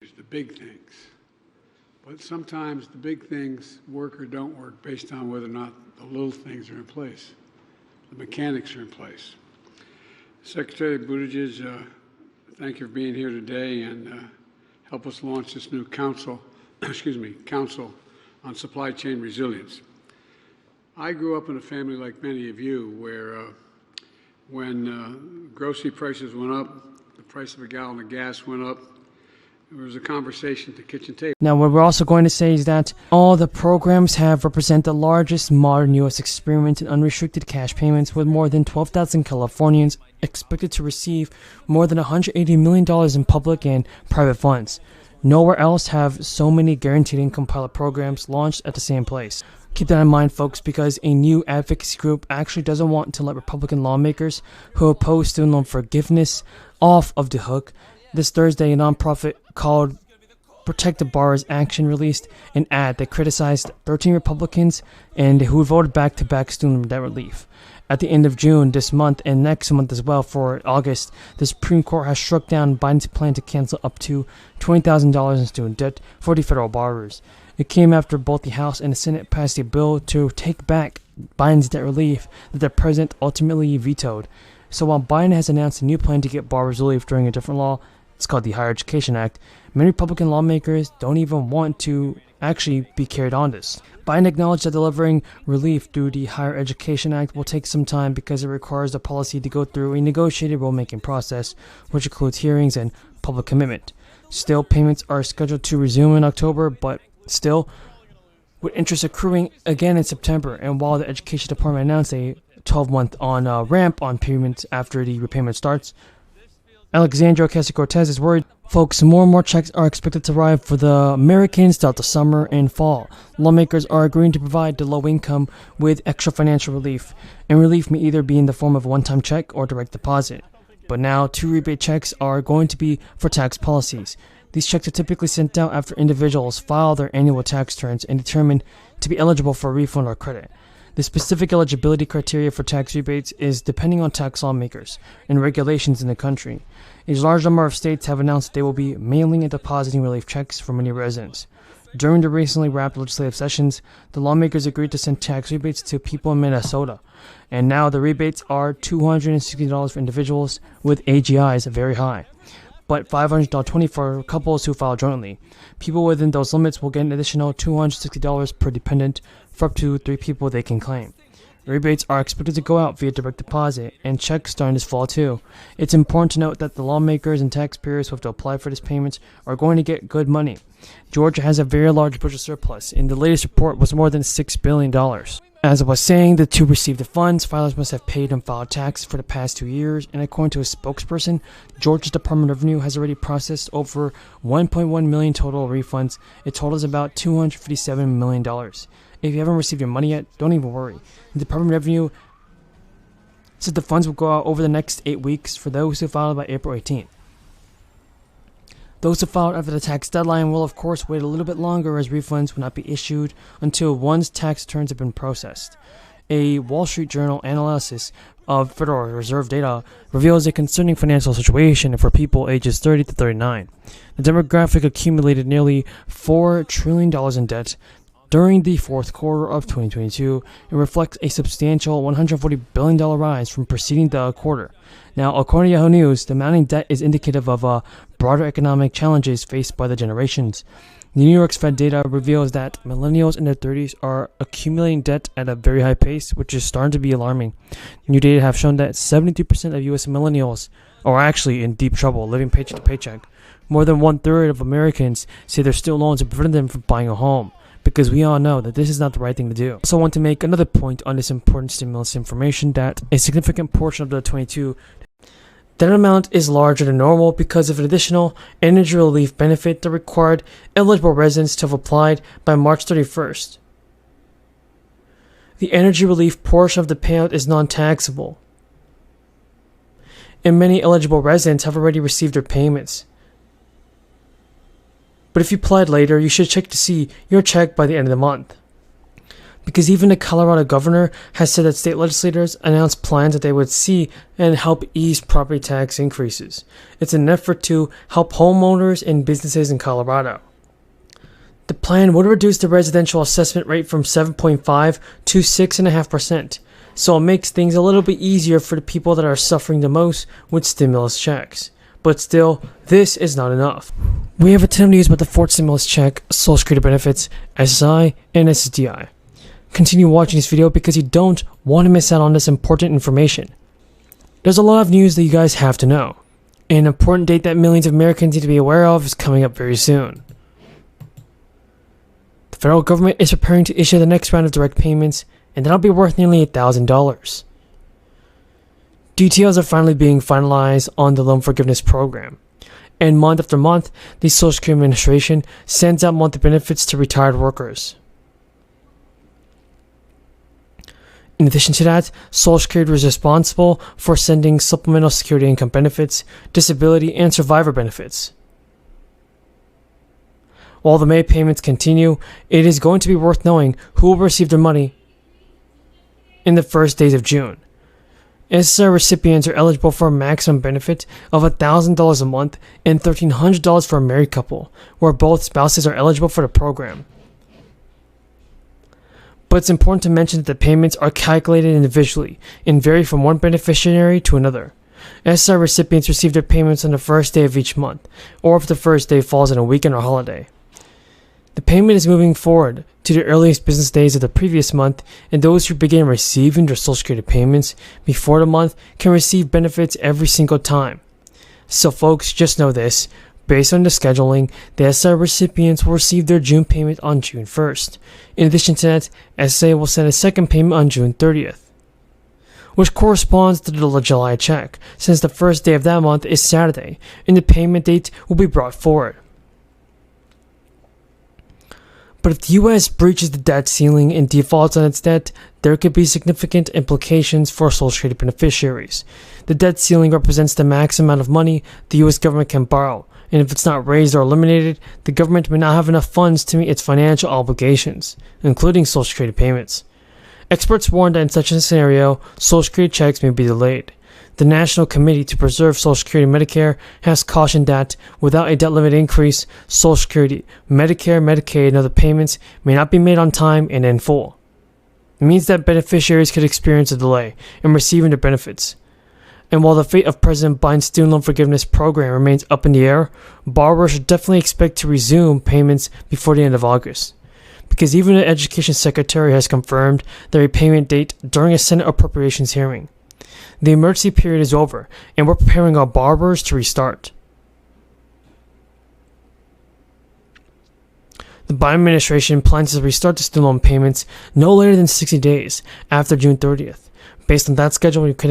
The big things. But sometimes the big things work or don't work based on whether or not the little things are in place. The mechanics are in place. Secretary Buttigieg, thank you for being here today and help us launch this new council on supply chain resilience. I grew up in a family like many of you where when grocery prices went up, the price of a gallon of gas went up, there was a conversation at the kitchen table. Now, what we're also going to say is that all the programs have represent the largest modern U.S. experiment in unrestricted cash payments, with more than 12,000 Californians expected to receive more than $180 million in public and private funds. Nowhere else have so many guaranteed income pilot programs launched at the same place. Keep that in mind, folks, because a new advocacy group actually doesn't want to let Republican lawmakers who oppose student loan forgiveness off of the hook. This Thursday, a nonprofit called Protect the Borrowers Action released an ad that criticized 13 Republicans and who voted back-to-back student debt relief. At the end of June this month and next month as well for August, the Supreme Court has struck down Biden's plan to cancel up to $20,000 in student debt for the federal borrowers. It came after both the House and the Senate passed a bill to take back Biden's debt relief that the president ultimately vetoed. So while Biden has announced a new plan to get borrowers relief during a different law, it's called the Higher Education Act, many Republican lawmakers don't even want to actually be carried on this. Biden acknowledged that delivering relief through the Higher Education Act will take some time because it requires the policy to go through a negotiated rulemaking process, which includes hearings and public commitment. Still, payments are scheduled to resume in October, but still, with interest accruing again in September. And while the Education Department announced a 12-month ramp on payments after the repayment starts, Alexandria Ocasio-Cortez is worried. Folks, more and more checks are expected to arrive for the Americans throughout the summer and fall. Lawmakers are agreeing to provide the low income with extra financial relief, and relief may either be in the form of a one-time check or direct deposit. But now, 2 rebate checks are going to be for tax policies. These checks are typically sent out after individuals file their annual tax returns and determine to be eligible for a refund or credit. The specific eligibility criteria for tax rebates is depending on tax lawmakers and regulations in the country. A large number of states have announced they will be mailing and depositing relief checks for many residents. During the recently wrapped legislative sessions, the lawmakers agreed to send tax rebates to people in Minnesota. And now the rebates are $260 for individuals with AGIs very high, but $520 for couples who file jointly. People within those limits will get an additional $260 per dependent for up to 3 people they can claim. Rebates are expected to go out via direct deposit and checks starting this fall too. It's important to note that the lawmakers and taxpayers who have to apply for these payments are going to get good money. Georgia has a very large budget surplus, and the latest report was more than $6 billion. As I was saying, to receive the funds, filers must have paid and filed tax for the past 2 years, and according to a spokesperson, Georgia's Department of Revenue has already processed over 1.1 million total refunds. It totals about $257 million. If you haven't received your money yet, don't even worry. The Department of Revenue said the funds will go out over the next 8 weeks for those who filed by April 18th. Those who filed after the tax deadline will, of course, wait a little bit longer, as refunds will not be issued until one's tax returns have been processed. A Wall Street Journal analysis of Federal Reserve data reveals a concerning financial situation for people ages 30 to 39. The demographic accumulated nearly $4 trillion in debt during the fourth quarter of 2022, it reflects a substantial $140 billion rise from preceding the quarter. Now, according to Yahoo News, the mounting debt is indicative of broader economic challenges faced by the generations. The New York's Fed data reveals that millennials in their 30s are accumulating debt at a very high pace, which is starting to be alarming. New data have shown that 73% of U.S. millennials are actually in deep trouble, living paycheck to paycheck. More than 1/3 of Americans say their student loans have prevented them from buying a home, because we all know that this is not the right thing to do. I also want to make another point on this important stimulus information, that a significant portion of the 22 debt amount is larger than normal because of an additional energy relief benefit that required eligible residents to have applied by March 31st. The energy relief portion of the payout is non-taxable, and many eligible residents have already received their payments. But if you applied later, you should check to see your check by the end of the month. because even the Colorado governor has said that state legislators announced plans that they would see and help ease property tax increases. It's an effort to help homeowners and businesses in Colorado. The plan would reduce the residential assessment rate from 7.5 to 6.5%, so it makes things a little bit easier for the people that are suffering the most with stimulus checks. But still, this is not enough. We have a ton of news about the fourth stimulus check, Social Security benefits, SSI, and SSDI. Continue watching this video because you don't want to miss out on this important information. There's a lot of news that you guys have to know. An important date that millions of Americans need to be aware of is coming up very soon. The federal government is preparing to issue the next round of direct payments, and that'll be worth nearly $1,000. Details are finally being finalized on the loan forgiveness program. And month after month, the Social Security Administration sends out monthly benefits to retired workers. In addition to that, Social Security is responsible for sending supplemental security income benefits, disability, and survivor benefits. While the May payments continue, it is going to be worth knowing who will receive their money in the first days of June. SSI recipients are eligible for a maximum benefit of $1,000 a month and $1,300 for a married couple, where both spouses are eligible for the program. But it's important to mention that the payments are calculated individually and vary from one beneficiary to another. SSI recipients receive their payments on the first day of each month, or if the first day falls on a weekend or holiday. The payment is moving forward to the earliest business days of the previous month, and those who begin receiving their Social Security payments before the month can receive benefits every single time. So folks, just know this. Based on the scheduling, the SSI recipients will receive their June payment on June 1st. In addition to that, SSA will send a second payment on June 30th, which corresponds to the July check, since the first day of that month is Saturday, and the payment date will be brought forward. But if the U.S. breaches the debt ceiling and defaults on its debt, there could be significant implications for Social Security beneficiaries. The debt ceiling represents the max amount of money the U.S. government can borrow, and if it's not raised or eliminated, the government may not have enough funds to meet its financial obligations, including Social Security payments. Experts warn that in such a scenario, Social Security checks may be delayed. The National Committee to Preserve Social Security and Medicare has cautioned that, without a debt limit increase, Social Security, Medicare, Medicaid, and other payments may not be made on time and in full. It means that beneficiaries could experience a delay in receiving their benefits. And while the fate of President Biden's student loan forgiveness program remains up in the air, borrowers should definitely expect to resume payments before the end of August, because even the Education Secretary has confirmed their repayment date during a Senate Appropriations hearing. The emergency period is over, and we're preparing our borrowers to restart. The Biden administration plans to restart the student loan payments no later than 60 days after June 30th. Based on that schedule, you can